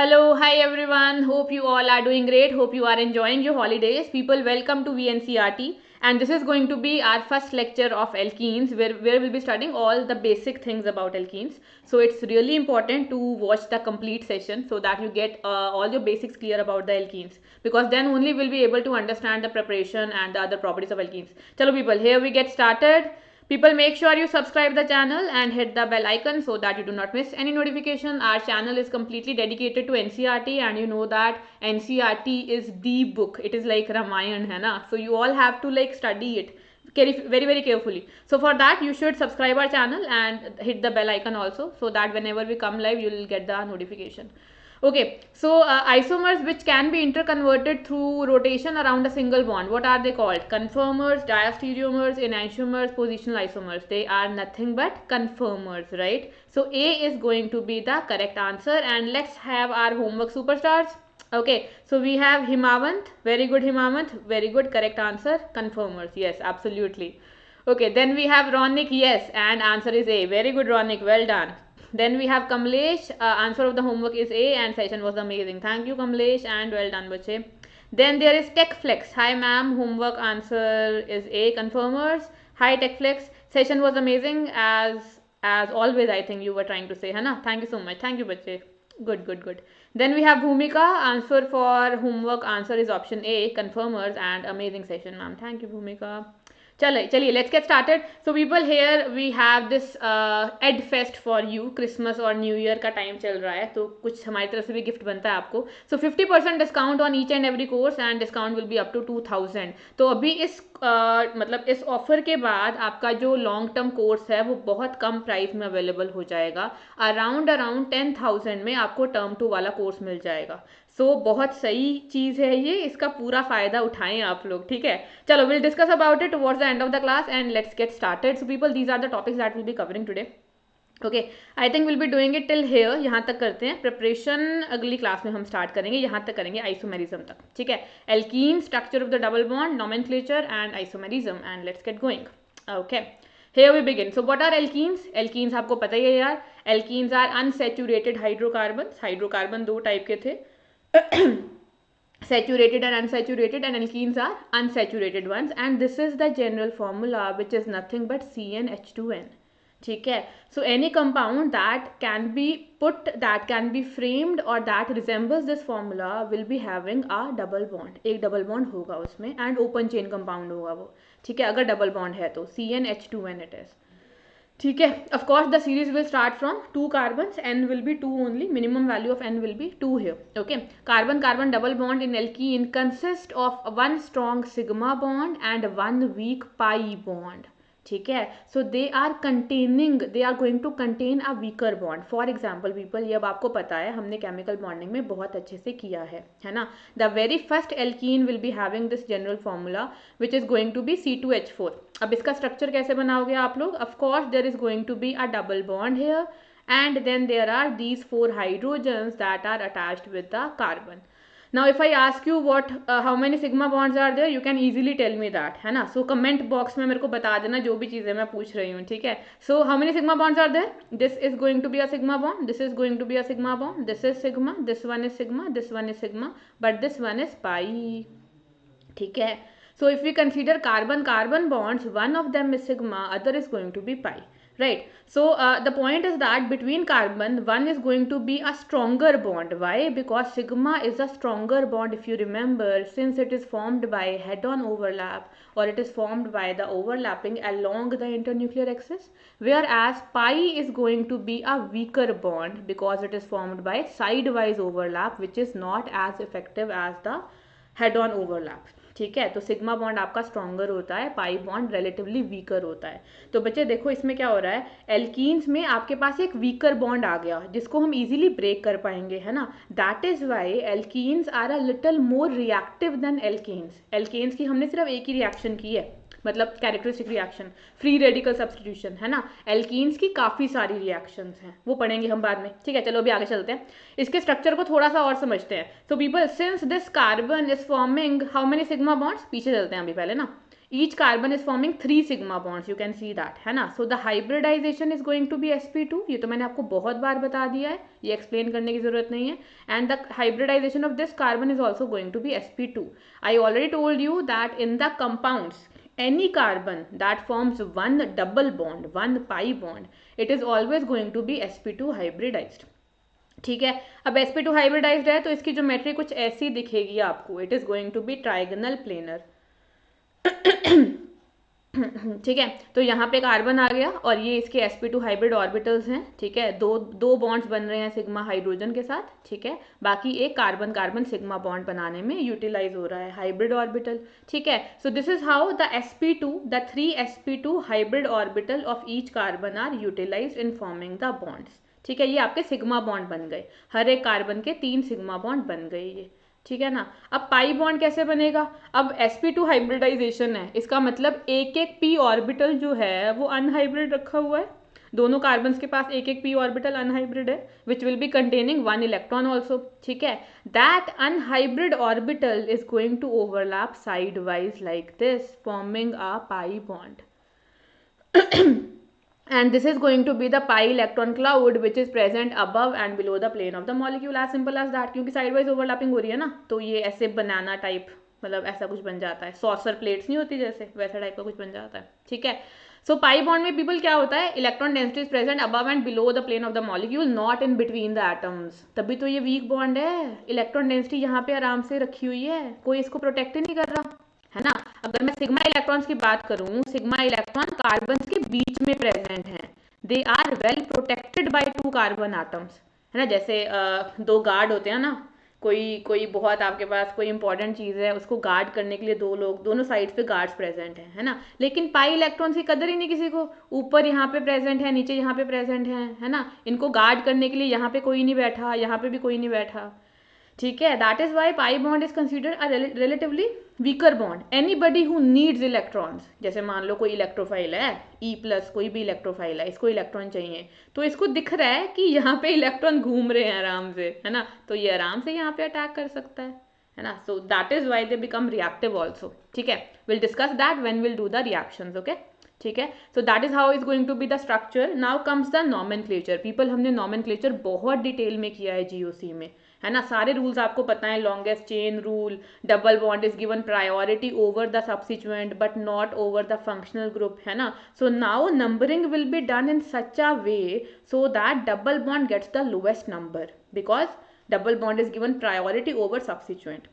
Hello, hi everyone. Hope you all are doing great. Hope you are enjoying your holidays. People, welcome to VNCRT. And this is going to be our first lecture of alkenes, where we'll be studying all the basic things about alkenes. So it's really important to watch the complete session so that you get all your basics clear about the alkenes. Because then only we'll be able to understand the preparation and the other properties of alkenes. Chalo people, here we get started. People, make sure you subscribe the channel and hit the bell icon so that you do not miss any notification. Our channel is completely dedicated to NCRT, and you know that NCRT is the book. It is like Ramayan, hai na? So you all have to like study it very carefully. So for that you should subscribe our channel and hit the bell icon also, so that whenever we come live you will get the notification. Okay, so isomers which can be interconverted through rotation around a single bond, what are they called? Conformers, diastereomers, enantiomers, positional isomers. They are nothing but conformers, right? So A is going to be the correct answer, and let's have our homework superstars. Okay, so we have Himavant, very good Himavant, very good, correct answer, conformers, yes, absolutely. Okay, then we have Ronik, yes, and answer is A, very good Ronik, well done. Then we have Kamlesh, answer of the homework is A, and session was amazing. Thank you Kamlesh, and well done bache. Then there is TechFlex, hi ma'am, homework answer is A, confirmers. Hi TechFlex, session was amazing as always. I think you were trying to say, है ना? Thank you so much, thank you bache. Good. Then we have Bhumika, answer for homework answer is option A, confirmers, and amazing session ma'am. Thank you Bhumika. चलिए let's get started. So people here we have this ad fest for you. Christmas और new year का time चल रहा है, तो कुछ हमारी तरफ से भी गिफ्ट बनता है आपको. So 50% discount on each and every course, and discount will be up to 2000. तो अभी इस मतलब इस ऑफर के बाद आपका जो लॉन्ग टर्म कोर्स है वो बहुत कम प्राइस में अवेलेबल हो जाएगा. अराउंड 10,000 में आपको टर्म 2 वाला कोर्स मिल जाएगा. सो बहुत सही चीज़ है ये, इसका पूरा फ़ायदा उठाएं आप लोग, ठीक है. चलो will discuss about it towards the end of the class, and let's get started. So people, these are the topics that will be covering today. Okay, I think will be doing it till here. यहाँ तक करते हैं. Preparation अगली class में हम start करेंगे. यहाँ तक करेंगे आइसोमेरिज्म तक, ठीक है. Alkene, structure of the double bond, nomenclature and isomerism, and let's get going. Okay, here we begin. So what are alkenes? Alkenes आपको पता ही है यार. Alkenes are unsaturated hydrocarbons. Hydrocarbon दो टाइप के थे, saturated and unsaturated, and alkenes are unsaturated ones, and this is the general formula, which is nothing but CnH2n. ठीक है. So any compound that can be put, that can be framed or that resembles this formula will be having a double bond. एक double bond होगा उसमें, and open chain compound होगा वो, ठीक है. अगर double bond है तो CnH2n it is. ठीक है. Of course the series will start from 2 carbons, n will be 2 only, minimum value of n will be 2 here. Okay, carbon carbon double bond in alkene consist of 1 strong sigma bond and 1 weak pi bond, ठीक है. So they are going to contain a weaker bond. For example people, ये अब आपको पता है, हमने chemical bonding में बहुत अच्छे से किया है ना. The very first alkene will be having this general formula which is going to be C2H4. अब इसका स्ट्रक्चर कैसे बनाओगे आप लोग? Of course there is going to be a double bond here, and then there are these 4 hydrogens that are attached with the carbon. Now if I ask you what how many sigma bonds are there, you can easily tell me that, है ना. So comment box में मेरे को बता देना जो भी चीज़ें मैं पूछ रही हूँ, ठीक है. So how many sigma bonds are there? This is going to be a sigma bond, this is going to be a sigma bond, this is sigma, this one is sigma, this one is sigma, but this one is pi, ठीक है. So if we consider carbon carbon bonds, one of them is sigma, other is going to be pi, right. So the point is that between carbon one is going to be a stronger bond. Why? Because sigma is a stronger bond, if you remember, since it is formed by head-on overlap, or it is formed by the overlapping along the internuclear axis, whereas pi is going to be a weaker bond because it is formed by sidewise overlap, which is not as effective as the head-on overlap, ठीक है. तो sigma bond आपका stronger होता है, pi bond relatively weaker होता है. तो बच्चे देखो इसमें क्या हो रहा है, एल्कीन्स में आपके पास एक वीकर बॉन्ड आ गया जिसको हम इजीली ब्रेक कर पाएंगे, है ना. That is why alkenes are a little more reactive than alkanes. Alkanes की हमने सिर्फ एक ही रिएक्शन की है, मतलब characteristic reaction, free radical substitution, है ना. एल्कीन्स की काफ़ी सारी रिएक्शंस हैं, वो पढ़ेंगे हम बाद में, ठीक है. चलो अभी आगे चलते हैं, इसके स्ट्रक्चर को थोड़ा सा और समझते हैं. So people, since this carbon is forming how many sigma bonds, पीछे चलते हैं अभी पहले ना. Each carbon is forming 3 sigma bonds, you can see that, है ना. So the hybridization is going to be sp2. ये तो मैंने आपको बहुत बार बता दिया है, ये explain करने की ज़रूरत नहीं है. And the hybridization of this carbon is also going to be sp2. I already told you that in the compounds, any carbon that forms one double bond, one pi bond, it is always going to be sp2 hybridized. ठीक है. अब sp2 hybridised है तो इसकी geometry कुछ ऐसी दिखेगी आपको. It is going to be trigonal planar. ठीक है. तो यहाँ पे कार्बन आ गया और ये इसके sp2 हाइब्रिड ऑर्बिटल्स हैं. ठीक है. दो बॉन्ड्स बन रहे हैं सिग्मा हाइड्रोजन के साथ. ठीक है. बाकी एक कार्बन कार्बन सिग्मा बॉन्ड बनाने में यूटिलाइज हो रहा है हाइब्रिड ऑर्बिटल. ठीक है. So this is how the sp2, the 3 sp2 hybrid orbital of each carbon are utilised in forming the bonds. ठीक है. ये आपके सिग्मा बॉन्ड बन गए. हर एक कार्बन के 3 सिग्मा बॉन्ड बन गए ये. ठीक है ना. अब पाई बॉन्ड कैसे बनेगा. अब sp2 हाइब्रिडाइजेशन है, इसका मतलब एक एक p ऑर्बिटल जो है वो अनहाइब्रिड रखा हुआ है. दोनों कार्बन्स के पास एक एक p ऑर्बिटल अनहाइब्रिड है, which will be containing 1 electron also. ठीक है. That unhybrid orbital is going to overlap sidewise like this, forming a pi bond. And this is going to be the pi electron cloud which is present above and below the plane of the molecule. As simple as that. क्योंकि side wise overlapping हो रही है ना, तो ये ऐसे बनाना type, मतलब ऐसा कुछ बन जाता है. सॉसर प्लेट्स नहीं होती जैसे, वैसा टाइप का कुछ बन जाता है. ठीक है. सो पाई बॉन्ड में पीपल क्या होता है, electron density is present above and below the plane of the molecule, not in between the atoms. तभी तो ये वीक बॉन्ड है. इलेक्ट्रॉन डेंसिटी यहाँ पे आराम से रखी हुई है, कोई इसको प्रोटेक्ट ही नहीं कर रहा है ना. अगर मैं सिग्मा इलेक्ट्रॉन्स की बात करूं, सिग्मा इलेक्ट्रॉन कार्बन के बीच में प्रेजेंट हैं. They are well protected by 2 carbon atoms, है ना. जैसे 2 गार्ड होते हैं ना, कोई बहुत आपके पास कोई इंपॉर्टेंट चीज़ है, उसको गार्ड करने के लिए 2 लोग दोनों साइड्स पे गार्ड्स प्रेजेंट हैं, है ना. लेकिन पाई इलेक्ट्रॉन्स की कदर ही नहीं किसी को. ऊपर यहाँ पे प्रेजेंट है, नीचे यहाँ पे प्रेजेंट है ना. इनको गार्ड करने के लिए यहाँ पे कोई नहीं बैठा, यहाँ पे भी कोई नहीं बैठा. ठीक है. That is why pi bond is considered a relatively weaker bond. Anybody who needs electrons, जैसे मान लो कोई इलेक्ट्रोफाइल है E+, कोई भी इलेक्ट्रोफाइल है, इसको इलेक्ट्रॉन चाहिए, तो इसको दिख रहा है कि यहाँ पे इलेक्ट्रॉन घूम रहे हैं आराम से, है ना. तो ये आराम से यहाँ पे अटैक कर सकता है ना. So that is why they become reactive also. ठीक है. Will discuss that when will do the reactions. Okay. ठीक है. So that is how is going to be the structure. Now comes the nomenclature. People, हमने nomenclature बहुत detail में किया है GOC में, है ना. सारे रूल्स आपको पता है. Longest chain rule, double bond is given priority over the subsequent but not over the functional group, है ना. So now numbering will be done in such a way so that double bond gets the lowest number, because double bond is given priority over subsequent.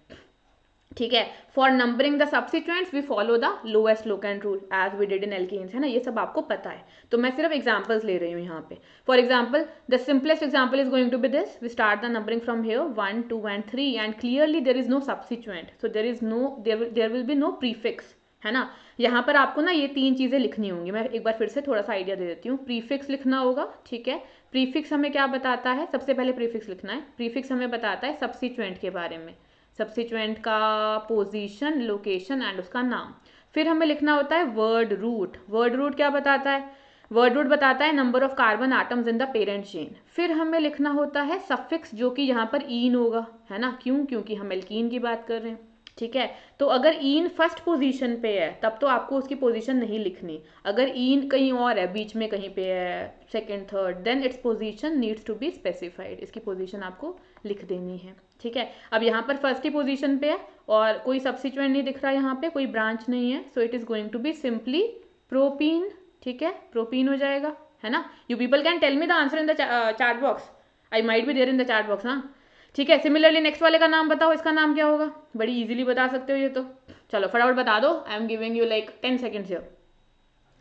ठीक है. For numbering the substituents we follow the lowest locant rule as we did in alkanes, है ना. ये सब आपको पता है, तो मैं सिर्फ एग्जांपल्स ले रही हूँ यहाँ पे. For example, the simplest example is going to be this. We start the numbering from here 1 2 and 3 and clearly there is no substituent, so there will be no prefix, है ना. यहाँ पर आपको ना ये 3 चीज़ें लिखनी होंगी. मैं एक बार फिर से थोड़ा सा आइडिया दे देती हूँ. प्रीफिक्स लिखना होगा. ठीक है. प्रीफिक्स हमें क्या बताता है, सबसे पहले प्रीफिक्स लिखना है. प्रीफिक्स हमें बताता है सब्सिट्यूएंट के बारे में, सब्सिट्यूएंट का पोजीशन, लोकेशन एंड उसका नाम. फिर हमें लिखना होता है वर्ड रूट. वर्ड रूट क्या बताता है, वर्ड रूट बताता है number of carbon atoms in the parent chain. फिर हमें लिखना होता है सफिक्स, जो कि यहाँ पर ईन होगा, है ना. क्यों, क्योंकि हम एल्कीन की बात कर रहे हैं. ठीक है. तो अगर ईन फर्स्ट पोजीशन पे है तब तो आपको उसकी पोजीशन नहीं लिखनी. अगर ईन कहीं और है, बीच में कहीं पे है, second third, then its position needs to be specified. इसकी पोजीशन आपको लिख देनी है. ठीक है. अब यहाँ पर फर्स्ट ही पोजीशन पे है और कोई सब्सिट्यूएंट नहीं दिख रहा, यहाँ पे कोई ब्रांच नहीं है, so it is going to be simply propene. ठीक है. प्रोपीन हो जाएगा, है ना. You people can tell me the answer in the chat box. I might be there in the chat box. हाँ, ठीक है. सिमिलरली नेक्स्ट वाले का नाम बताओ, इसका नाम क्या होगा. बड़ी इजीली बता सकते हो ये तो. चलो फटाफट बता दो. I am giving you like 10 seconds here,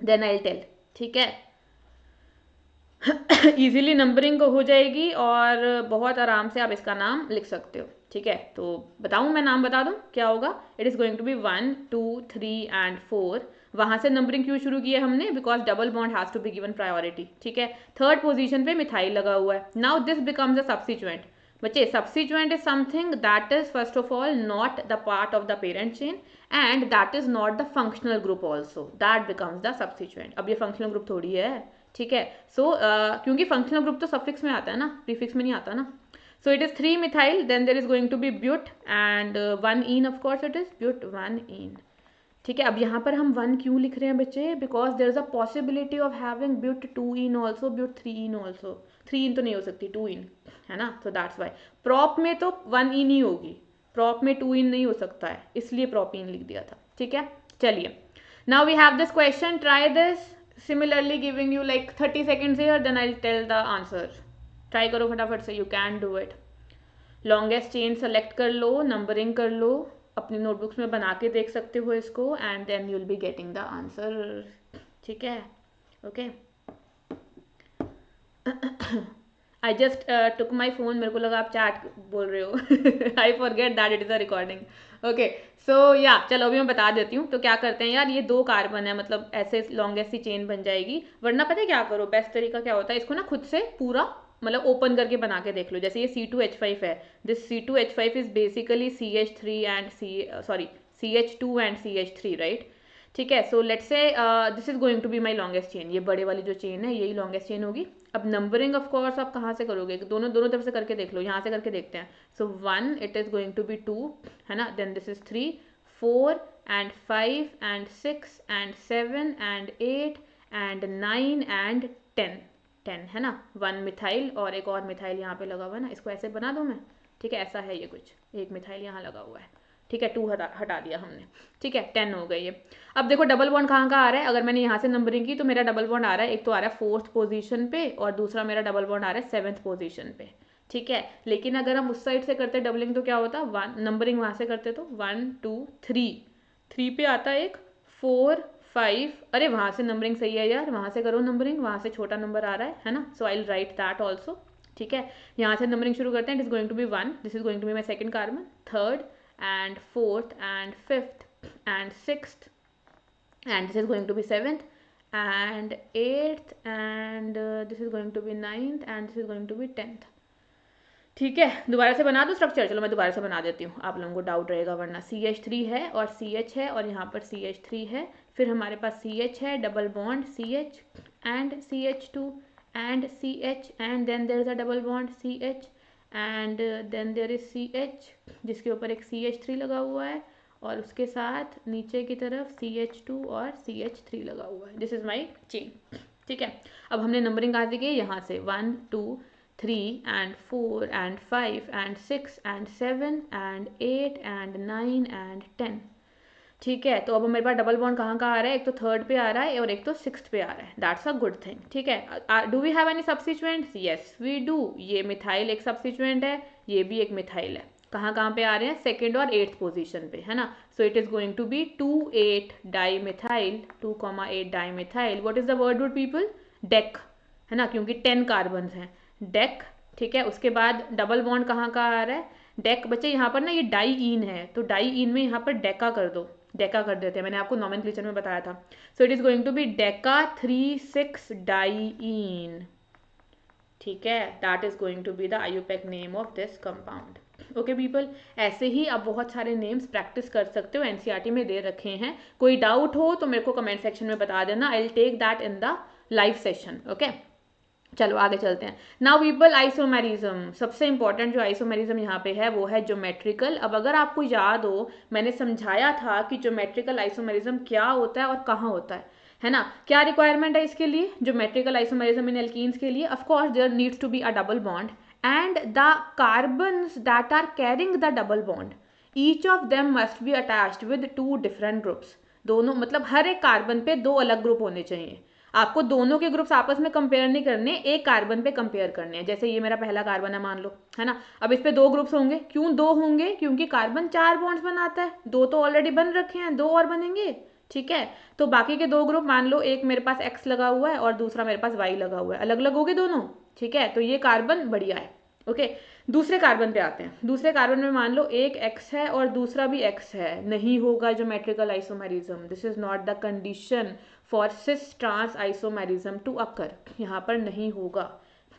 then I will tell. ठीक है. इजीली नंबरिंग हो जाएगी और बहुत आराम से आप इसका नाम लिख सकते हो. ठीक है. तो बताऊं, मैं नाम बता दूं क्या होगा. It is going to be 1 2 3 and 4. वहां से नंबरिंग क्यों शुरू की है हमने, because double bond has to be given priority. ठीक है. थर्ड पोजीशन पे मिथाइल लगा हुआ है. Now this becomes a substituent. बच्चे, substituent is something that is first of all not the part of the parent chain and that is not the functional group also, that becomes the substituent. अब ये functional group थोड़ी है. ठीक है. सो क्योंकि functional group तो suffix में आता है ना, प्रीफिक्स में नहीं आता ना. So it is 3 methyl, then there is going to be but and 1 ene. Of course it is but 1 ene. ठीक है, अब यहाँ पर हम 1 क्यों लिख रहे हैं बच्चे, because there is a possibility of having but 2 ene also, but 3 ene also, 3 ene तो नहीं हो सकती, 2 इन है ना, तो दैट्स वाई। प्रॉप में तो 1 इन ही होगी, प्रॉप में 2 इन नहीं हो सकता है, इसलिए प्रॉप इन लिख दिया था। ठीक है, चलिए now we have this question, try this, similarly giving you like 30 seconds here, then I tell the answer. Try करो फटाफट से, you can do it. Longest chain select कर लो, नंबरिंग कर लो, अपनी नोटबुक्स में बना के देख सकते हो इसको, and then you will be getting the answer. ठीक है, okay. I just took my phone, मेरे को लगा आप चैट बोल रहे हो। I forget that it is a recording. Okay, so या चलो अभी मैं बता देती हूँ। तो क्या करते हैं यार, ये 2 कार्बन है, मतलब ऐसे लॉन्गेस्ट सी चेन बन जाएगी। वरना पता है क्या करो, बेस्ट तरीका क्या होता है, इसको ना खुद से पूरा मतलब ओपन करके बना के देख लो। जैसे ये C2H5 है, this C2H5 is basically CH3 and CH2 and CH3, right. ठीक है, so let's say this is going to be my longest chain, ये बड़े वाली जो चेन है यही लॉन्गेस्ट चेन होगी। अब नंबरिंग ऑफ कोर्स आप कहाँ से करोगे, दोनों तरफ से करके देख लो, यहाँ से करके देखते हैं। So 1 it is going to be 2 है ना, then this is 3 4 and 5 and 6 and 7 and 8 and 9 and 10 है ना, 1 मिथाइल और एक और मिथाइल यहाँ पे लगा हुआ है ना, इसको ऐसे बना दूँ मैं। ठीक है, ऐसा है ये कुछ, एक मिथाइल यहाँ लगा हुआ है। ठीक है, 2 हटा दिया हमने। ठीक है, 10 हो गई ये। अब देखो डबल बॉन्ड कहाँ आ रहा है, अगर मैंने यहाँ से नंबरिंग की तो मेरा डबल बॉन्ड आ रहा है, एक तो आ रहा है 4th पोजीशन पे और दूसरा मेरा डबल बॉन्ड आ रहा है 7th पोजीशन पे। ठीक है, लेकिन अगर हम उस साइड से करते डबलिंग तो क्या होता, 1 नंबरिंग वहाँ से करते तो 1 2 3 पे आता है एक 4 5, अरे वहाँ से नंबरिंग सही है यार, वहाँ से करो नंबरिंग, वहाँ से छोटा नंबर आ रहा है ना, so I will write that also. ठीक है, यहाँ से नंबरिंग शुरू करते हैं, it is going to be 1, this is going to be my second carbon, 3rd and 4th and 5th and 6th, and this is going to be 7th and 8th, and this is going to be 9th, and this is going to be 10th। ठीक है, दोबारा से बना दो structure, चलो मैं दोबारा से बना देती हूँ, आप लोगों को डाउट रहेगा वरना। CH3 है और CH है और यहाँ पर CH3 है, फिर हमारे पास CH है, double bond CH and CH2 and CH, and then there is a double bond CH, and then there is CH जिसके ऊपर एक CH3 लगा हुआ है, और उसके साथ नीचे की तरफ CH2 और CH3 लगा हुआ है। This is my chain. ठीक है, अब हमने नंबरिंग कहाँ से की, यहाँ से 1 2 3 and 4 and 5 and 6 and 7 and 8 and 9 and 10। ठीक है, तो अब मेरे पास डबल बॉन्ड कहाँ आ रहा है, एक तो 3rd पे आ रहा है और एक तो 6th पे आ रहा है, दैट्स अ गुड थिंग। ठीक है, do we have any substituents, yes we do, ये मिथाइल एक सब्स्टिट्यूएंट है, ये भी एक मिथाइल है। कहाँ पे आ रहे हैं, 2nd और 8th पोजीशन पे है ना, so it is going to be 2,8 dimethyl, 2,8 dimethyl. What is the word root people, dec है ना, क्योंकि 10 कार्बन हैं, डेक। ठीक है, उसके बाद डबल बॉन्ड कहाँ का आ रहा है, डेक। बच्चे यहाँ पर ना ये डाई इन है, तो डाई इन में यहाँ पर डेका कर दो, डेका कर देते हैं, मैंने आपको नॉमेनक्लेचर में बताया था। So it is going to be deca 3,6 diene. ठीक है, that is going to be the IUPAC name of this compound. Okay people, ऐसे ही आप बहुत सारे नेम्स प्रैक्टिस कर सकते हो, एनसीईआरटी में दे रखे हैं। कोई डाउट हो तो मेरे को कमेंट सेक्शन में बता देना, I will take that in the live session. Okay, चलो आगे चलते हैं। नाउ पीपल, आइसोमेरिज्म, सबसे इंपॉर्टेंट जो आइसोमेरिज्म यहाँ पे है वो है ज्योमेट्रिकल। अब अगर आपको याद हो, मैंने समझाया था कि ज्योमेट्रिकल आइसोमेरिज्म क्या होता है और कहाँ होता है ना, क्या रिक्वायरमेंट है इसके लिए, ज्योमेट्रिकल आइसोमेरिज्म इन एल्कीन्स के लिए। Of course there needs to be a double bond and the carbons that are carrying the double bond, each of them must be attached with 2 different groups. दोनों मतलब हर एक carbon पे 2 अलग group होने चाहिए। आपको दोनों के ग्रुप्स आपस में कंपेयर नहीं करने, एक कार्बन पे कंपेयर करने हैं। जैसे ये मेरा पहला कार्बन है मान लो, है ना, अब इस पे 2 ग्रुप्स होंगे, क्यों 2 होंगे, क्योंकि कार्बन 4 बॉन्ड्स बनाता है, 2 तो ऑलरेडी बन रखे हैं, 2 और बनेंगे। ठीक है, तो बाकी के 2 ग्रुप मान लो, एक मेरे पास X लगा हुआ है और दूसरा मेरे पास Y लगा हुआ है, अलग अलग हो गए दोनों। ठीक है, तो ये कार्बन बढ़िया है। ओके, दूसरे कार्बन पे आते हैं। दूसरे कार्बन में मान लो एक X है और दूसरा भी X है, नहीं होगा geometrical isomerism. This is not the condition for cis trans isomerism to occur, यहाँ पर नहीं होगा।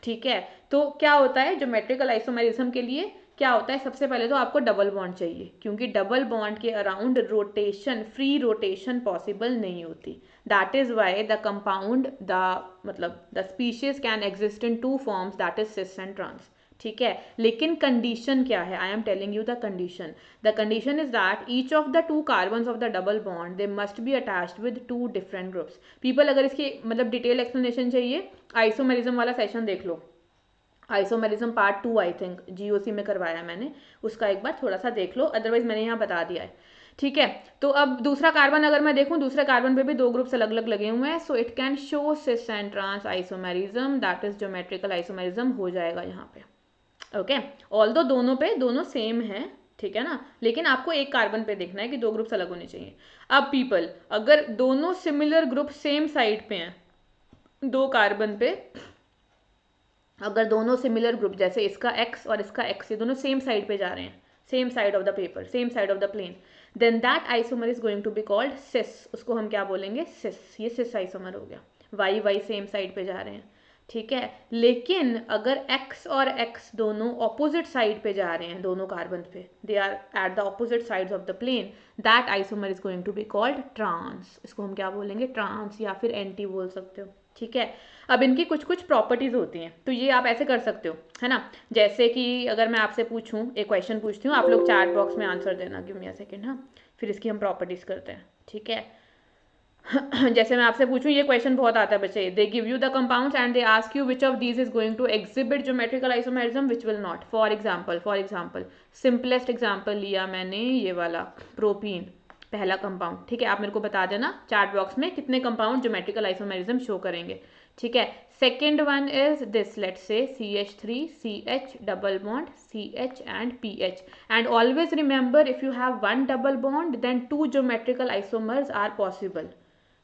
ठीक है, तो क्या होता है ज्योमेट्रिकल आइसोमेरिज्म के लिए, क्या होता है, सबसे पहले तो आपको डबल बॉन्ड चाहिए, क्योंकि डबल बॉन्ड के around rotation, free rotation possible नहीं होती। That is why the compound, the मतलब the species can exist in 2 forms, that is cis and trans. ठीक है, लेकिन कंडीशन क्या है, I am telling you the condition is that each of the 2 carbons of the double bond they must be attached with 2 different groups. People अगर इसकी मतलब detail explanation चाहिए, isomerism वाला सेशन देख लो, isomerism part 2 I think GOC में करवाया मैंने, उसका एक बार थोड़ा सा देख लो, अदरवाइज मैंने यहाँ बता दिया है। ठीक है, तो अब दूसरा कार्बन अगर मैं देखूं, दूसरे कार्बन पे भी 2 ग्रुप्स अलग अलग लगे हुए हैं, so it can show cis and trans isomerism, that is geometrical isomerism हो जाएगा यहाँ पे। ओके, ऑल्दो दोनों पे दोनों सेम है, ठीक है ना, लेकिन आपको एक कार्बन पे देखना है कि 2 ग्रुप्स अलग होने चाहिए। अब पीपल अगर दोनों सिमिलर ग्रुप सेम साइड पे हैं, 2 कार्बन पे अगर दोनों सिमिलर ग्रुप, जैसे इसका X और इसका X, ये दोनों सेम साइड पे जा रहे हैं, same side of the paper, same side of the plane, then that isomer is going to be called cis. उसको हम क्या बोलेंगे, सिस। ये सिस आइसोमर हो गया, वाई सेम साइड पे जा रहे हैं, ठीक है। लेकिन अगर X और X दोनों ऑपोजिट साइड पे जा रहे हैं, दोनों कार्बन पे, they are at the opposite sides of the plane, that isomer is going to be called trans. इसको हम क्या बोलेंगे, ट्रांस, या फिर एंटी बोल सकते हो, ठीक है। अब इनकी कुछ कुछ प्रॉपर्टीज होती हैं, तो ये आप ऐसे कर सकते हो, है ना। जैसे कि अगर मैं आपसे पूछूं, एक क्वेश्चन पूछती हूँ, आप लोग चैट बॉक्स में आंसर देना, गिव मी अ सेकंड, हाँ, फिर इसकी हम प्रॉपर्टीज करते हैं, ठीक है। जैसे मैं आपसे पूछूं, ये क्वेश्चन बहुत आता है बच्चे, they give you the compounds and they ask you which of these is going to exhibit geometrical isomerism which will not. For example simplest example लिया मैंने ये वाला प्रोपीन, पहला कंपाउंड, ठीक है। आप मेरे को बता देना चैट बॉक्स में कितने कंपाउंड ज्योमेट्रिकल आइसोमेरिज्म शो करेंगे, ठीक है। Second one is this, let's say CH3 CH double bond CH and PH, and always remember if you have 1 double bond then 2 geometrical isomers are possible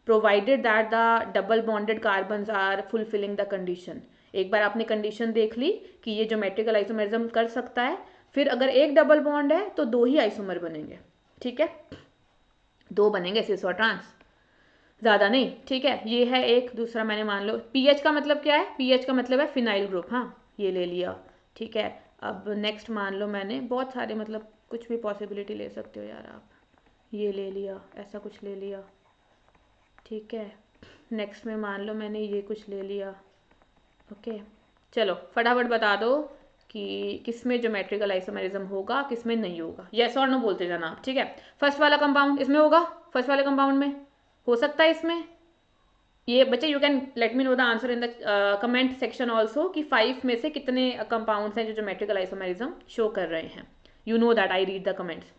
provided that the double bonded carbons are fulfilling the condition. एक बार आपने condition देख ली कि ये geometrical isomerism कर सकता है, फिर अगर एक डबल बॉन्ड है तो 2 ही आइसोमर बनेंगे, ठीक है, 2 बनेंगे सिस और ट्रांस, ज़्यादा नहीं, ठीक है। ये है एक। दूसरा मैंने मान लो PH का मतलब क्या है, PH का मतलब है फिनाइल ग्रुप, हाँ, ये ले लिया, ठीक है। अब नेक्स्ट मान लो मैंने बहुत सारे, मतलब कुछ भी पॉसिबिलिटी ले सकते हो यार आप, ये ले लिया, ऐसा कुछ ले लिया, ठीक है। नेक्स्ट में मान लो मैंने ये कुछ ले लिया, ओके। चलो फटाफट बता दो कि किसमें ज्योमेट्रिकल आइसोमेरिज्म होगा, किसमें नहीं होगा, यस और नो बोलते जाना आप, ठीक है। फर्स्ट वाला कंपाउंड इसमें होगा, फर्स्ट वाले कंपाउंड में हो सकता है इसमें, ये बच्चे you can let me know the answer in the comment section also कि 5 में से कितने कंपाउंड्स हैं जो ज्योमेट्रिकल आइसोमेरिज्म शो कर रहे हैं। You know that, I read the comments,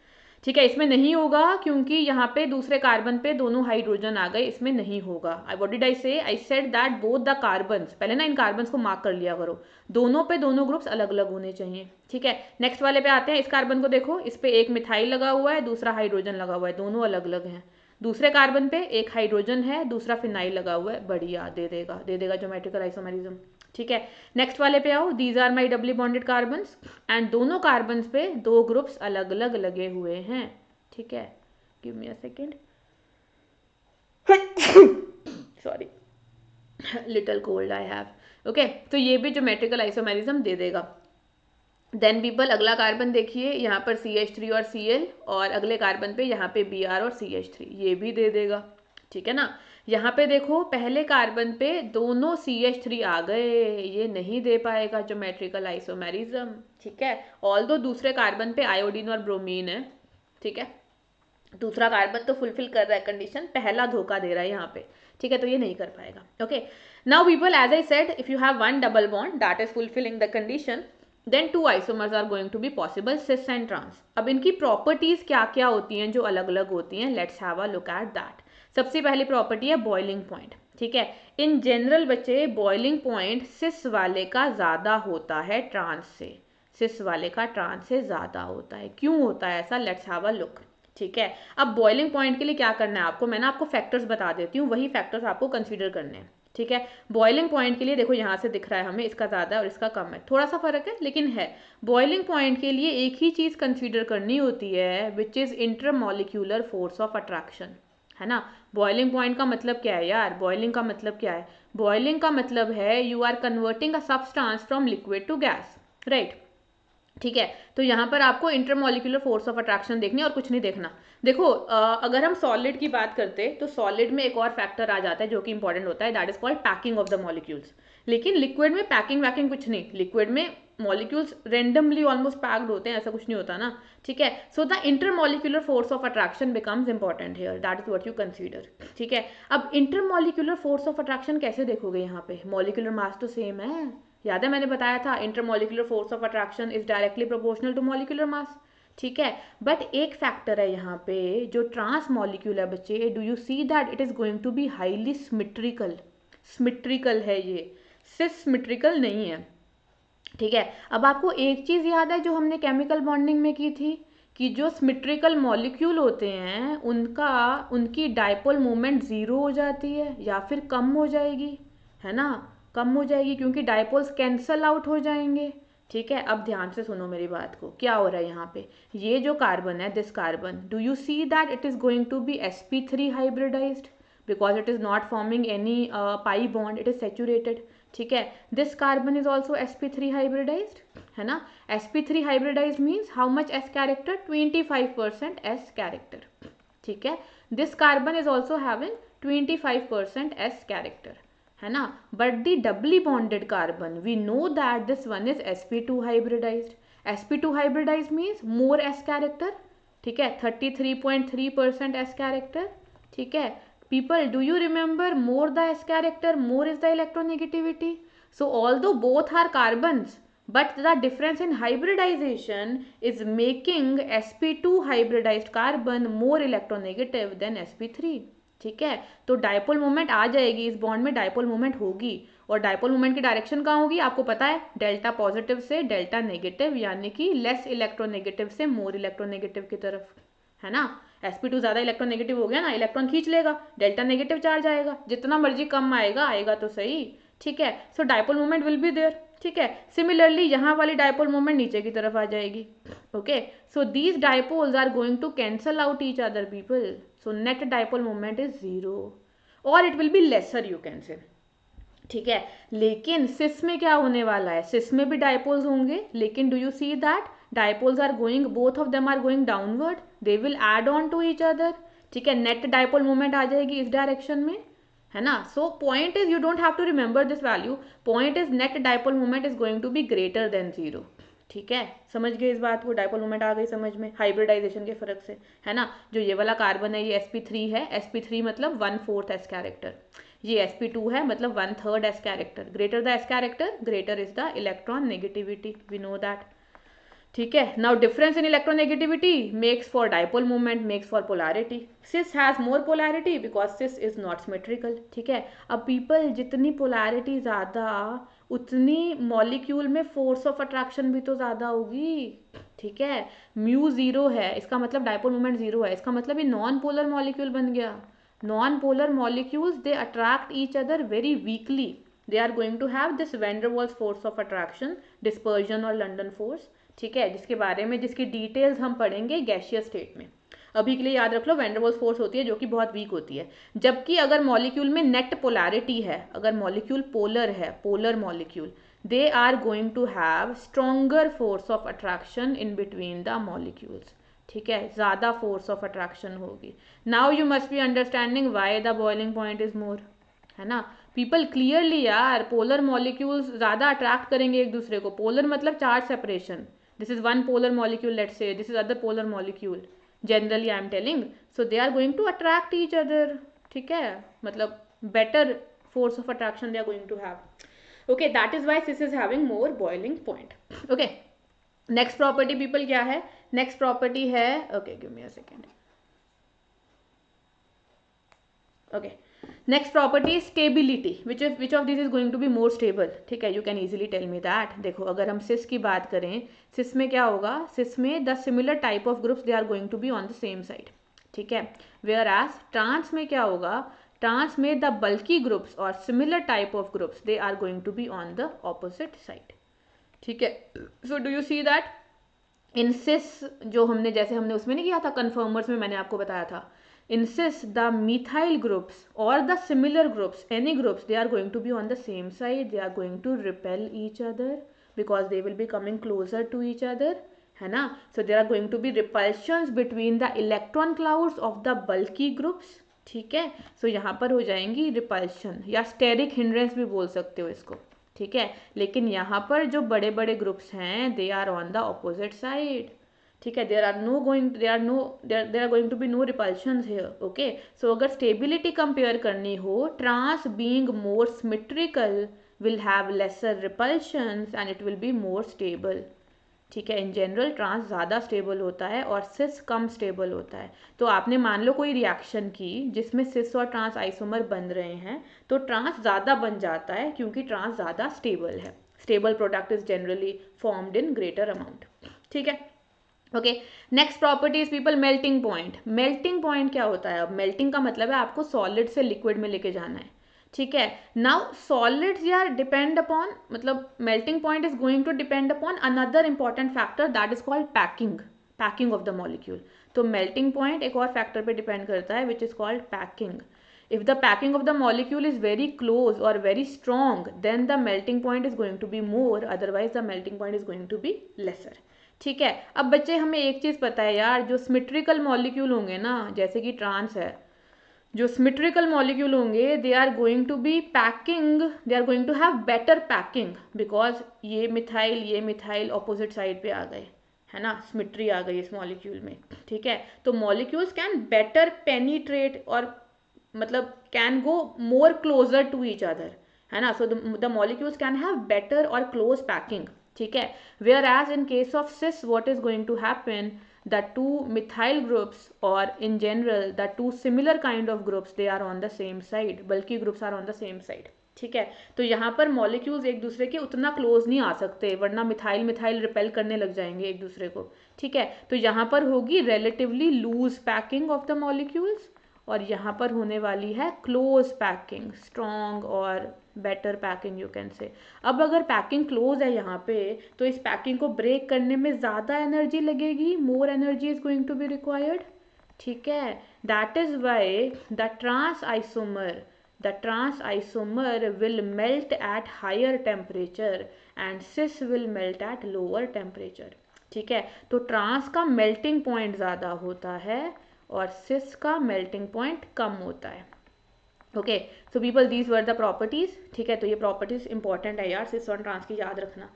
ठीक है। इसमें नहीं होगा क्योंकि यहाँ पे दूसरे कार्बन पे दोनों हाइड्रोजन आ गए, इसमें नहीं होगा। व्हाट डिड आई से, I said that both the carbons, पहले ना इन कार्बन्स को मार्क कर लिया करो, दोनों पे दोनों ग्रुप्स अलग अलग होने चाहिए, ठीक है। नेक्स्ट वाले पे आते हैं, इस कार्बन को देखो, इस पे एक मिथाइल लगा हुआ है, दूसरा हाइड्रोजन लगा हुआ है, दोनों अलग अलग हैं। दूसरे कार्बन पे एक हाइड्रोजन है, दूसरा फिनाइल लगा हुआ है, बढ़िया, दे देगा ज्योमेट्रिकल आइसोमेरिज्म, ठीक है। नेक्स्ट वाले पे आओ, these are my doubly bonded carbons and दोनों कार्बन्स पे 2 ग्रुप्स अलग अलग लगे हुए हैं, ठीक है। Give me a second, sorry, little cold I have, okay. तो ये भी ज्योमेट्रिकल आइसोमेरिज्म दे देगा। देन पीपल अगला कार्बन देखिए, यहाँ पर CH3 और Cl, और अगले कार्बन पे यहाँ पे Br और CH3, ये भी दे देगा, ठीक है ना। यहाँ पे देखो पहले कार्बन पे दोनों CH3 आ गए, ये नहीं दे पाएगा ज्योमेट्रिकल आइसोमेरिज्म, ठीक है। ऑल्दो दूसरे कार्बन पे आयोडीन और ब्रोमीन है, ठीक है। दूसरा कार्बन तो फुलफिल कर रहा है कंडीशन, पहला धोखा दे रहा है यहाँ पे, ठीक है, तो ये नहीं कर पाएगा, okay. Now people, as I said, if you have 1 double bond that is fulfilling the condition, then 2 isomers are going to be possible, cis and trans. अब इनकी प्रॉपर्टीज क्या क्या होती हैं जो अलग अलग होती हैं, let's have a look at that. सबसे पहली प्रॉपर्टी है बॉइलिंग पॉइंट, ठीक है। इन जनरल बच्चे बॉइलिंग पॉइंट सिस वाले का ज्यादा होता है ट्रांस से, सिस वाले का ट्रांस से ज्यादा होता है। क्यों होता है ऐसा, लेट्स हैव अ लुक, ठीक है। अब बॉइलिंग पॉइंट के लिए क्या करना है आपको, मैं ना आपको फैक्टर्स बता देती हूँ, वही फैक्टर्स आपको कंसीडर करने हैं, ठीक है। बॉइलिंग पॉइंट के लिए देखो यहाँ से दिख रहा है हमें, इसका ज़्यादा और इसका कम है, थोड़ा सा फर्क है लेकिन है। बॉइलिंग पॉइंट के लिए एक ही चीज़ कंसीडर करनी होती है, which is intermolecular force of attraction, है ना। बॉइलिंग पॉइंट का मतलब क्या है यार, बॉइलिंग का मतलब क्या है, बॉइलिंग का मतलब है you are converting a substance from liquid to gas, right, ठीक है। तो यहाँ पर आपको इंटरमॉलिक्यूलर फोर्स ऑफ अट्रैक्शन देखनी है और कुछ नहीं देखना। देखो अगर हम सॉलिड की बात करते तो सॉलिड में एक और फैक्टर आ जाता है जो कि इंपॉर्टेंट होता है, that is called packing of the molecules. लेकिन लिक्विड में पैकिंग वैकिंग कुछ नहीं, लिक्विड में मॉलिक्यूल्स रेंडमली ऑलमोस्ट पैक्ड होते हैं, ऐसा कुछ नहीं होता ना, ठीक है. So the intermolecular force of attraction becomes important here, that is what you consider, ठीक है. अब इंटरमॉलिक्यूलर फोर्स ऑफ अट्रैक्शन कैसे देखोगे यहाँ पे, मॉलिक्यूलर मास तो सेम है, याद है मैंने बताया था intermolecular force of attraction is directly proportional to molecular mass, ठीक है. बट एक फैक्टर है यहाँ पे जो ट्रांस मॉलिक्यूल है बच्चे, do you see that it is going to be highly symmetrical, symmetrical है ये, सिमेट्रिकल नहीं है, ठीक है. अब आपको एक चीज याद है जो हमने केमिकल बॉन्डिंग में की थी कि जो सिमेट्रिकल मॉलिक्यूल होते हैं उनकी डायपोल मोमेंट जीरो हो जाती है या फिर कम हो जाएगी, है ना, कम हो जाएगी क्योंकि डायपोल्स कैंसल आउट हो जाएंगे, ठीक है. अब ध्यान से सुनो मेरी बात को, क्या हो रहा है यहाँ पे, ये जो कार्बन है, this carbon, do you see that it is going to be sp3 hybridised because it is not forming any pi bond, it is saturated, ठीक है. This carbon is also sp3 hybridised, है ना. sp3 hybridised means how much s character, 25% s character, ठीक है. This carbon is also having 25% s character, है ना. But the doubly bonded carbon we know that this one is sp2 hybridised, sp2 hybridised means more s character, ठीक है, 33.3% s character, ठीक है. People, do you remember more the s character, more is the electronegativity. So although both are carbons, but the difference in hybridization is making sp2 hybridized carbon more electronegative than sp3, ठीक है. तो dipole moment आ जाएगी, इस bond में dipole moment होगी, और dipole moment की direction कहाँ होगी आपको पता है, डेल्टा पॉजिटिव से डेल्टा नेगेटिव, यानी कि लेस इलेक्ट्रोनेगेटिव से मोर इलेक्ट्रोनेगेटिव की तरफ, है ना. sp2 ज्यादा इलेक्ट्रोनेगेटिव हो गया ना, इलेक्ट्रॉन खींच लेगा, डेल्टा नेगेटिव चार्ज आएगा, जितना मर्जी कम आएगा, आएगा तो सही, ठीक है. So dipole moment will be there, ठीक है. सिमिलरली यहाँ वाली डायपोल मोमेंट नीचे की तरफ आ जाएगी, okay. So these dipoles are going to cancel out each other people, so net dipole moment is zero और it will be lesser, you can say, ठीक है. लेकिन सिस में क्या होने वाला है, सिस में भी डायपोल्स होंगे, लेकिन do you see that dipoles are going, both of them are going downward, they will add on to each other, ठीक है. नेट डायपोल मोमेंट आ जाएगी इस डायरेक्शन में, है ना. So point is, you don't have to remember this value, point is net dipole moment is going to be greater than zero, ठीक है. समझ गए इस बात को, डायपोल मोमेंट आ गई समझ में हाइब्रिडाइजेशन के फर्क से, है ना. जो ये वाला कार्बन है ये sp3 है, sp3 मतलब 1/4 s कैरेक्टर, ये sp2 है मतलब 1/3 s character, greater the s character greater is the electron negativity, we know that, ठीक है. Now difference in electronegativity makes for dipole movement, makes for polarity. Cis has more polarity because cis is not symmetrical, ठीक है. अब people जितनी polarity ज़्यादा उतनी molecule में force of attraction भी तो ज़्यादा होगी, ठीक है. म्यू जीरो है, इसका मतलब डायपोल मूवमेंट जीरो है, इसका मतलब ये नॉन पोलर मॉलिक्यूल बन गया. Non polar molecules they attract each other very weakly, they are going to have this van der Waals force of attraction, dispersion और लंडन फोर्स, ठीक है. जिसके बारे में, जिसकी डिटेल्स हम पढ़ेंगे गैसियस स्टेट में. अभी के लिए याद रख लो वैन डर वाल्स फोर्स होती है जो कि बहुत वीक होती है. जबकि अगर मॉलिक्यूल में नेट पोलैरिटी है, अगर मॉलिक्यूल पोलर है, polar molecule, they are going to have stronger force of attraction in between the molecules, ठीक है. ज़्यादा फोर्स ऑफ अट्रैक्शन होगी. Now you must be understanding why the boiling point is more, है ना. People clearly यार, polar molecules ज़्यादा attract करेंगे एक दूसरे को. पोलर मतलब charge separation, this is one polar molecule, let's say this is other polar molecule, generally I am telling, so they are going to attract each other, ठीक है. मतलब better force of attraction they are going to have, okay. That is why this is having more boiling point, okay. next property people क्या है, next property है, okay give me a second, okay. Next property stability, which of this is going to be more stable, ठीक है. You can easily tell me that. देखो अगर हम सिस की बात करें, सिस में क्या होगा, सिस में the similar type of groups they are going to be on the same side, ठीक है. वेयर एज ट्रांस में क्या होगा, ट्रांस में द बल्की ग्रुप्स और similar type of groups they are going to be on the opposite side, ठीक है. So do you see that in cis, जो हमने जैसे हमने उसमें नहीं किया था कन्फर्मर्स में, मैंने आपको बताया था, in cis the methyl groups or the similar groups, any groups, they are going to be on the same side, they are going to repel each other because they will be coming closer to each other, है ना. so there are going to be repulsions between the electron clouds of the bulky groups, ठीक है. so यहाँ पर हो जाएंगी repulsion या steric hindrance भी बोल सकते हो इसको, ठीक है, लेकिन यहाँ पर जो बड़े बड़े ग्रुप्स हैं they are on the opposite side, ठीक है, there are going to be no repulsions here, okay. So अगर स्टेबिलिटी कंपेयर करनी हो, trans being more symmetrical will have lesser repulsions and it will be more stable, ठीक है। In general trans ज़्यादा stable होता है और सिस कम स्टेबल होता है। तो आपने मान लो कोई रिएक्शन की जिसमें सिस और ट्रांस आइसोमर बन रहे हैं, तो ट्रांस ज़्यादा बन जाता है क्योंकि ट्रांस ज़्यादा स्टेबल है। Stable product is generally formed in greater amount, ठीक है, okay. Next property is people melting point. Melting point क्या होता है? अब मेल्टिंग का मतलब है आपको सॉलिड से लिक्विड में लेके जाना है, ठीक है। नाउ सॉलिड्स यार डिपेंड अपॉन, मतलब melting point is going to depend upon another important factor that is called packing of the molecule. तो मेल्टिंग पॉइंट एक और फैक्टर पे डिपेंड करता है which is called packing. If the packing of the molecule is very close or very strong, then the melting point is going to be more, otherwise the melting point is going to be lesser, ठीक है। अब बच्चे हमें एक चीज़ पता है यार, जो सिमेट्रिकल मॉलिक्यूल होंगे ना, जैसे कि ट्रांस है, जो सिमेट्रिकल मॉलिक्यूल होंगे they are going to be packing, they are going to have better packing, because ये मिथाइल ऑपोजिट साइड पे आ गए, है ना, सिमेट्री आ गई इस मॉलिक्यूल में, ठीक है। तो मॉलिक्यूल्स कैन बेटर पेनिट्रेट और मतलब can go more closer to each other, है ना। So the molecules can have better और क्लोज पैकिंग, ठीक है। Whereas in case of cis what is going to happen, the two methyl groups or in general the two similar kind of groups they are on the same side, bulky groups are on the same side, ठीक है। तो यहाँ पर molecules एक दूसरे के उतना close नहीं आ सकते, वरना मिथाइल रिपेल करने लग जाएंगे एक दूसरे को, ठीक है। तो यहाँ पर होगी relatively loose packing of the molecules और यहाँ पर होने वाली है क्लोज पैकिंग, स्ट्रॉन्ग और better packing you can say. अब अगर पैकिंग क्लोज है यहाँ पे, तो इस पैकिंग को ब्रेक करने में ज़्यादा एनर्जी लगेगी, more energy is going to be required, ठीक है। That is why the trans isomer will melt at higher temperature and cis will melt at lower temperature, ठीक है। तो ट्रांस का मेल्टिंग पॉइंट ज़्यादा होता है और सिस का मेल्टिंग पॉइंट कम होता है, okay. So people these were the properties, ठीक है। तो ये प्रॉपर्टीज इंपॉर्टेंट है यार, सिस और ट्रांस की याद रखना।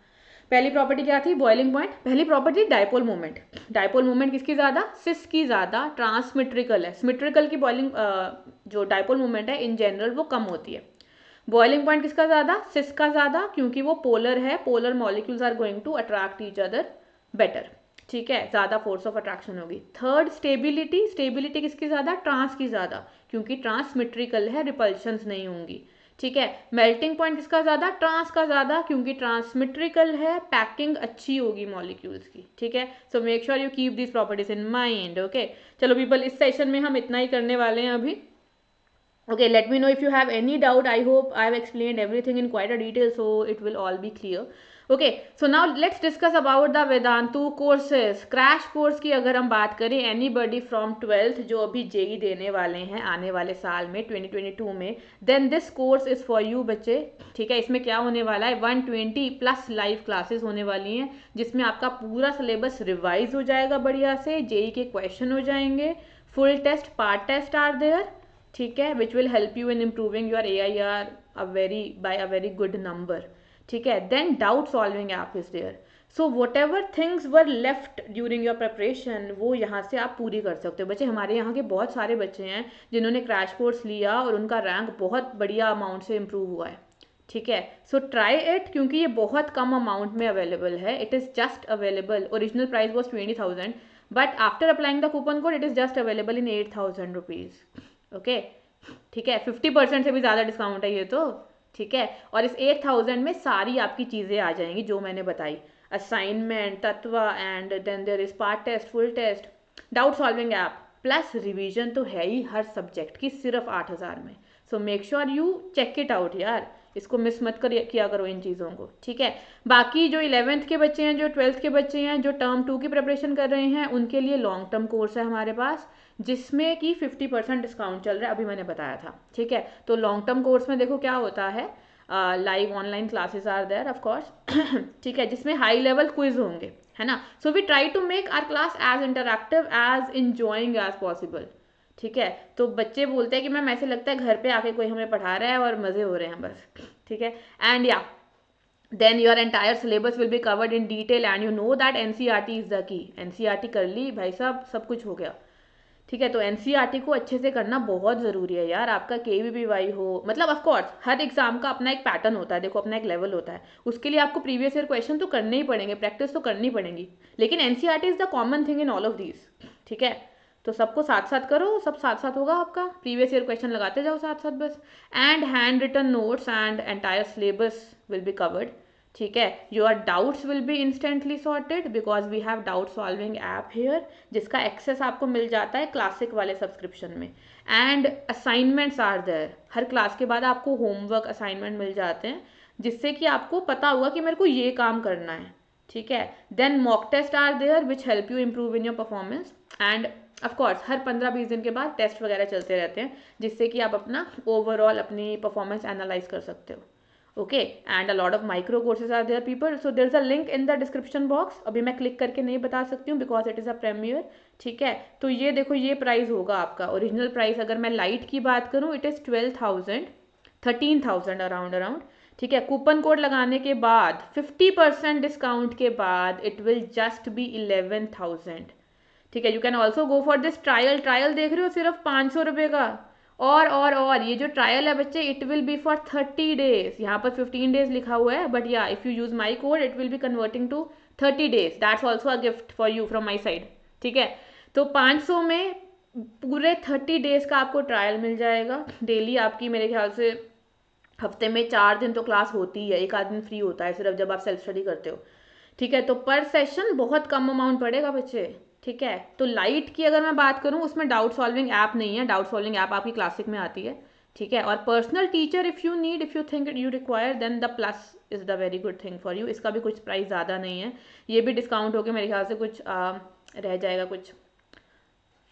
पहली प्रॉपर्टी क्या थी? Boiling point. पहली property dipole moment. Dipole moment किसकी ज़्यादा? सिस की ज़्यादा। ट्रांस सिमेट्रिकल है, सिमेट्रिकल की बॉइलिंग जो डाइपोल मोमेंट है इन जनरल वो कम होती है। बॉइलिंग पॉइंट किसका ज़्यादा? सिस का ज़्यादा, क्योंकि वो पोलर है, polar molecules are going to attract each other better, ठीक है, ज़्यादा फोर्स ऑफ अट्रैक्शन होगी। Third stability. स्टेबिलिटी किसकी ज़्यादा? ट्रांस की ज़्यादा, क्योंकि ट्रांस सिमेट्रिकल है, रिपल्शंस नहीं होंगी, ठीक है। मेल्टिंग पॉइंट किसका ज़्यादा? ट्रांस का ज़्यादा, क्योंकि ट्रांस सिमेट्रिकल है, पैकिंग अच्छी होगी मॉलिक्यूल्स की, ठीक है। सो make sure you keep this properties in mind, okay. चलो पीपल, इस सेशन में हम इतना ही करने वाले हैं अभी, okay. Let me know if you have any doubt. I hope I have explained everything in quite a detail, so it will all be clear, okay. So now let's discuss about the Vedantu courses. Crash course की अगर हम बात करें, anybody from 12th जो अभी JEE देने वाले हैं आने वाले साल में 2022 में, then this course is for you बच्चे, ठीक है। इसमें क्या होने वाला है? 120 प्लस लाइव क्लासेस होने वाली हैं, जिसमें आपका पूरा सिलेबस रिवाइज हो जाएगा बढ़िया से, जेई के क्वेश्चन हो जाएंगे, full test, part test are there, ठीक है, which will help you in improving your AIR by a very good number, ठीक है। Then doubt solving app is there, so whatever things were left during your preparation वो यहाँ से आप पूरी कर सकते हो। बच्चे हमारे यहाँ के बहुत सारे बच्चे हैं जिन्होंने क्रैश कोर्स लिया और उनका रैंक बहुत बढ़िया अमाउंट से इम्प्रूव हुआ है, ठीक है। सो ट्राई इट, क्योंकि ये बहुत कम अमाउंट में अवेलेबल है। It is just available, original price was 20,000 but after applying the coupon code it is just available in 8,000 rupees, okay, ठीक है। 50% से भी ज़्यादा डिस्काउंट है ये तो, ठीक है। और इस 8,000 में सारी आपकी चीज़ें आ जाएंगी जो मैंने बताई, असाइनमेंट, तत्व, and then there is part test, full test, doubt solving app, plus revision तो है ही हर सब्जेक्ट की सिर्फ 8,000 में। So make sure you check it out यार, इसको मिस मत किया करो इन चीज़ों को, ठीक है। बाकी जो 11th के बच्चे हैं, जो 12th के बच्चे हैं, जो टर्म 2 की प्रिपरेशन कर रहे हैं, उनके लिए लॉन्ग टर्म कोर्स है हमारे पास, जिसमें कि 50% डिस्काउंट चल रहा है, अभी मैंने बताया था, ठीक है। तो लॉन्ग टर्म कोर्स में देखो क्या होता है, live online classes are there of course, ठीक है, जिसमें हाई लेवल क्विज होंगे, है ना। So we try to make our class as interactive, as enjoying as possible, ठीक है। तो बच्चे बोलते हैं कि मैम ऐसे लगता है घर पे आके कोई हमें पढ़ा रहा है और मज़े हो रहे हैं बस, ठीक है। एंड या then your entire syllabus will be covered in detail and you know that NCERT is the key. NCERT कर ली भाई साहब, सब कुछ हो गया। ठीक है, तो एनसीईआरटी को अच्छे से करना बहुत ज़रूरी है यार। आपका केवीपीवाई हो, मतलब ऑफ कोर्स हर एग्जाम का अपना एक पैटर्न होता है, देखो अपना एक लेवल होता है, उसके लिए आपको प्रीवियस ईयर क्वेश्चन तो करने ही पड़ेंगे, प्रैक्टिस तो करनी पड़ेगी, लेकिन NCERT is the common thing in all of these. ठीक है, तो सबको साथ साथ करो, सब साथ साथ होगा आपका, प्रीवियस ईयर क्वेश्चन लगाते जाओ साथ साथ बस। And hand written notes and entire syllabus will be covered. ठीक है, your doubts will be instantly sorted because we have doubt solving app here, जिसका एक्सेस आपको मिल जाता है क्लासिक वाले सब्सक्रिप्शन में। एंड असाइनमेंट्स आर देयर, हर क्लास के बाद आपको होमवर्क असाइनमेंट मिल जाते हैं, जिससे कि आपको पता होगा कि मेरे को ये काम करना है। ठीक है, then mock test are there which help you improve in your performance. And of course हर 15-20 दिन के बाद टेस्ट वगैरह चलते रहते हैं, जिससे कि आप अपना ओवरऑल अपनी परफॉर्मेंस एनालाइज कर सकते हो। Okay, and a lot of micro courses are there people, so there is a link in the description box. अभी मैं क्लिक करके नहीं बता सकती हूँ because it is a premiere. ठीक है, तो ये देखो ये प्राइस होगा आपका ओरिजिनल प्राइस। अगर मैं लाइट की बात करूँ इट इज़ 12,000, 13,000 अराउंड। ठीक है, कूपन कोड लगाने के बाद 50% डिस्काउंट के बाद इट विल जस्ट बी 11,000। ठीक है, you can also go for this trial देख रहे हो सिर्फ 500 रुपये का। और ये जो ट्रायल है बच्चे, it will be for 30 days. यहाँ पर 15 डेज लिखा हुआ है, बट या if you use my code it will be converting to 30 days. That's also a gift for you from my side. ठीक है, तो 500 में पूरे 30 डेज का आपको ट्रायल मिल जाएगा। डेली आपकी मेरे ख्याल से हफ्ते में 4 दिन तो क्लास होती है, एक आध दिन फ्री होता है सिर्फ जब आप सेल्फ स्टडी करते हो। ठीक है, तो पर सेशन बहुत कम अमाउंट पड़ेगा बच्चे। ठीक है, तो लाइट की अगर मैं बात करूँ उसमें डाउट सॉल्विंग ऐप नहीं है, डाउट सॉल्विंग ऐप आपकी क्लासिक में आती है। ठीक है, और personal teacher if you need, if you think you require, then the plus is the very good thing for you. इसका भी कुछ प्राइस ज़्यादा नहीं है, ये भी डिस्काउंट होकर मेरे ख्याल से कुछ रह जाएगा कुछ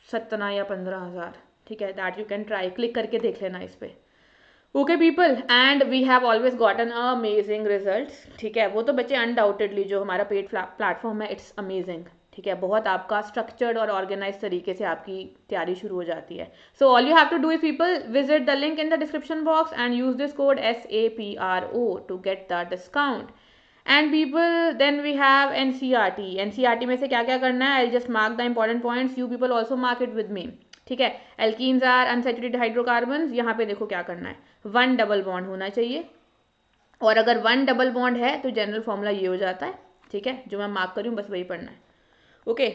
17 या 15,000। ठीक है, that you can try, click करके देख लेना इस पर। Okay people, and we have always gotten amazing results. ठीक है, वो तो बच्चे अनडाउटेडली जो हमारा पेड प्लेटफॉर्म है इट्स अमेजिंग। ठीक है, बहुत आपका स्ट्रक्चर्ड और ऑर्गेनाइज तरीके से आपकी तैयारी शुरू हो जाती है। So all you have to do is people visit the link in the description box and use this code SAPRO to get the discount. And people then we have NCERT में से क्या क्या करना है, I just mark the important points, you people also mark it with me. ठीक है, alkenes are unsaturated hydrocarbons, यहाँ पे देखो क्या करना है, 1 डबल बॉन्ड होना चाहिए, और अगर 1 डबल बॉन्ड है तो जनरल फॉर्मूला ये हो जाता है। ठीक है, जो मैं मार्क करूँ बस वही पढ़ना है। ओके,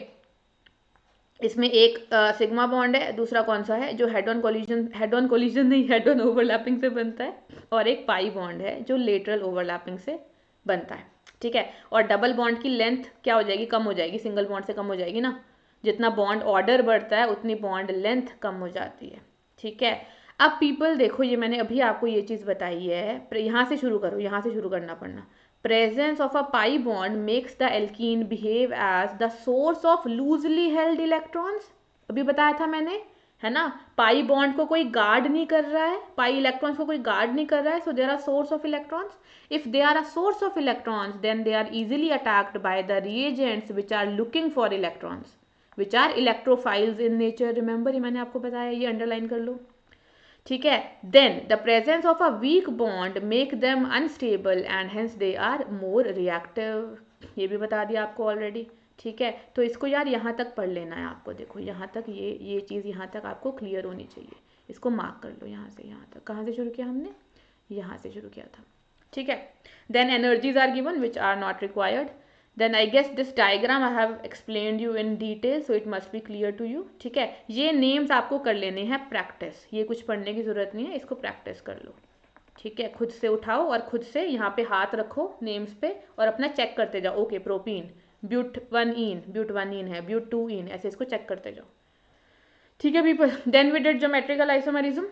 इसमें एक सिग्मा बॉन्ड है, दूसरा कौन सा है जो हेड ऑन कोलिजन नहीं, हेड ऑन ओवरलैपिंग से बनता है, और एक पाई बॉन्ड है जो लेटरल ओवरलैपिंग से बनता है। ठीक है, और डबल बॉन्ड की लेंथ क्या हो जाएगी, कम हो जाएगी, सिंगल बॉन्ड से कम हो जाएगी ना, जितना बॉन्ड ऑर्डर बढ़ता है उतनी बॉन्ड लेंथ कम हो जाती है। ठीक है, अब पीपल देखो ये मैंने अभी आपको ये चीज़ बताई है, यहाँ से शुरू करो, यहाँ से शुरू करना पड़ना। Presence of a pi bond makes the alkene behave as the source of loosely held electrons। अभी बताया था मैंने, है ना, पाई बॉन्ड को कोई गार्ड नहीं कर रहा है, पाई इलेक्ट्रॉन्स को कोई गार्ड नहीं कर रहा है, so there are source of electrons. If they are a source of electrons then they are easily attacked by the reagents which are looking for electrons, which are electrophiles in nature। Remember, ये मैंने आपको बताया, ये underline कर लो। ठीक है, then the presence of a weak bond make them unstable and hence they are more reactive, ये भी बता दिया आपको ऑलरेडी। ठीक है, तो इसको यार यहाँ तक पढ़ लेना है आपको, देखो यहाँ तक ये चीज़ यहाँ तक आपको क्लियर होनी चाहिए, इसको मार्क कर लो यहाँ से यहाँ तक। कहाँ से शुरू किया हमने, यहाँ से शुरू किया था। ठीक है, then energies are given which are not required. then I guess this diagram I have explained you in detail, so it must be clear to you। ठीक है, ये names आपको कर लेने हैं प्रैक्टिस, ये कुछ पढ़ने की ज़रूरत नहीं है, इसको प्रैक्टिस कर लो। ठीक है, खुद से उठाओ और खुद से यहाँ पे हाथ रखो नेम्स पे और अपना चेक करते जाओ। ओके, प्रोपीन ब्यूट 1 इन है, ब्यूट 2 इन, ऐसे इसको चेक करते जाओ। ठीक है people, then we did geometrical isomerism.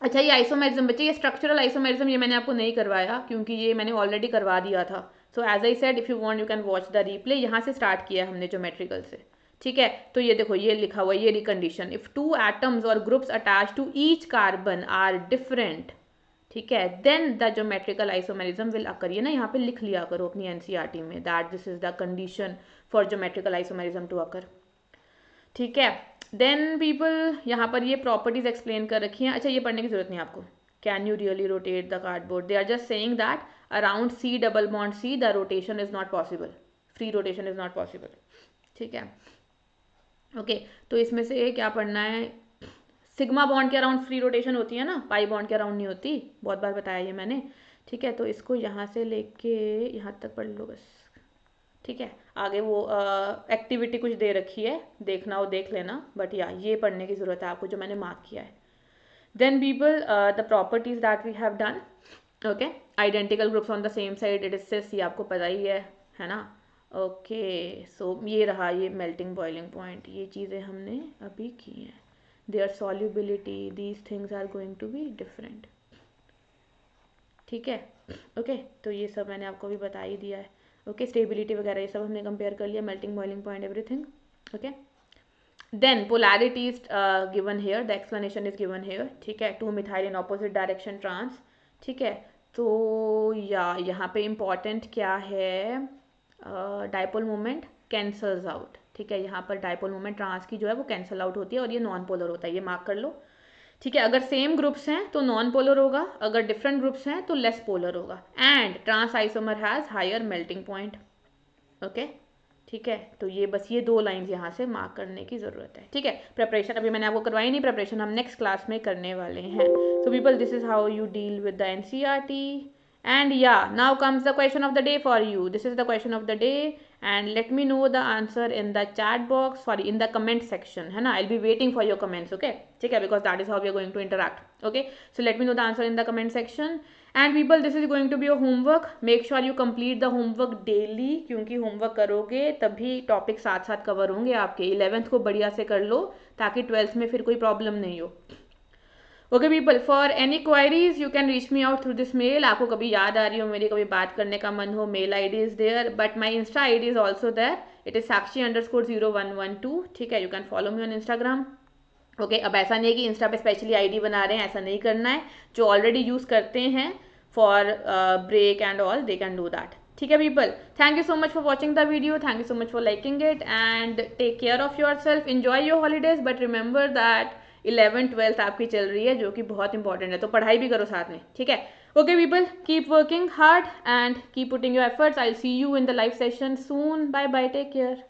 अच्छा, ये आइसोमेरिज्म बच्चे, ये स्ट्रक्चरल आइसोमेरिज्म ये मैंने आपको नहीं करवाया क्योंकि ये मैंने ऑलरेडी करवा दिया था। So as I said, if you want you can watch the replay. यहाँ से स्टार्ट किया हमने ज्योमेट्रिकल से। ठीक है, तो ये देखो ये लिखा हुआ, ये रिकंडीशन, इफ 2 एटम्स और groups attach to each carbon are different, ठीक है, then the geometrical isomerism will occur. ये ना यहाँ पे लिख लिया करो अपनी एनसीईआरटी में, that this is the condition for geometrical isomerism to occur. ठीक है, देन पीपल यहाँ पर ये प्रॉपर्टीज एक्सप्लेन कर रखी हैं। अच्छा, ये पढ़ने की जरूरत नहीं आपको, Can you really rotate the cardboard? They are just saying that around C double bond C the rotation is not possible. Free rotation is not possible. ठीक है. ओके तो इसमें से क्या पढ़ना है? सिग्मा बॉन्ड के अराउंड फ्री रोटेशन होती है ना, पाई बॉन्ड के अराउंड नहीं होती. बहुत बार बताया ये मैंने. ठीक है, तो इसको यहाँ से लेके यहाँ तक पढ़ लो बस. ठीक है, आगे वो एक्टिविटी कुछ दे रखी है, देखना हो देख लेना, बट या ये पढ़ने की ज़रूरत है आपको जो मैंने मार्क किया है. Then people the properties that we have done. Okay, identical groups on the same side it is, ये आपको पता ही है ना. ओके सो ये रहा ये मेल्टिंग बॉइलिंग पॉइंट, ये चीज़ें हमने अभी की हैं. There solubility, these things are going to be different. ठीक है. ओके तो ये सब मैंने आपको भी बता ही दिया है. ओके स्टेबिलिटी वगैरह ये सब हमने कंपेयर कर लिया, melting boiling point everything. Okay then polarity is given here, the explanation is given here. ठीक है, 2 methyl in opposite direction trans. ठीक है, तो यहाँ पे इम्पॉर्टेंट क्या है, डाइपोल मोमेंट कैंसल्स आउट. ठीक है, यहाँ पर डाइपोल मोमेंट ट्रांस की जो है वो कैंसल आउट होती है और ये नॉन पोलर होता है, ये मार्क कर लो. ठीक है, अगर सेम ग्रुप्स हैं तो नॉन पोलर होगा, अगर डिफरेंट ग्रुप्स हैं तो लेस पोलर होगा. And trans isomer has higher melting point. Okay ठीक है, तो ये बस ये 2 लाइंस यहाँ से मार्क करने की ज़रूरत है. ठीक है, प्रिपरेशन अभी मैंने आपको करवाई नहीं, प्रिपरेशन हम नेक्स्ट क्लास में करने वाले हैं. So people this is how you deal with the NCERT. And yeah, now comes the question of the day for you. This is the question of the day and let me know the answer in the chat box, sorry in the comment section, है ना. I'll be waiting for your comments. Okay ठीक है, because that is how we are going to interact. Okay so let me know the answer in the comment section. And people this is going to be your homework. Make sure you complete the homework daily, क्योंकि homework करोगे तभी topic साथ साथ cover होंगे आपके. 11th को बढ़िया से कर लो ताकि 12th में फिर कोई प्रॉब्लम नहीं हो. Okay people, for any queries you can reach me out through this mail. आपको कभी याद आ रही हो मेरी, कभी बात करने का मन हो, mail I D is there, but my insta I D is also there. It is sakshi_0112. ठीक है, you can follow me on Instagram. Okay अब ऐसा नहीं है कि इंस्टा पे स्पेशली आई डी बना रहे हैं, ऐसा नहीं करना है. जो ऑलरेडी यूज़ करते हैं for break and all they can do that. ठीक है people, thank you so much for watching the video, thank you so much for liking it and take care of yourself. Enjoy your holidays but remember that 11th 12th आपकी चल रही है जो कि बहुत important है, तो पढ़ाई भी करो साथ में. ठीक है, okay people, keep working hard and keep putting your efforts. I see you in the live session soon. Bye bye, take care.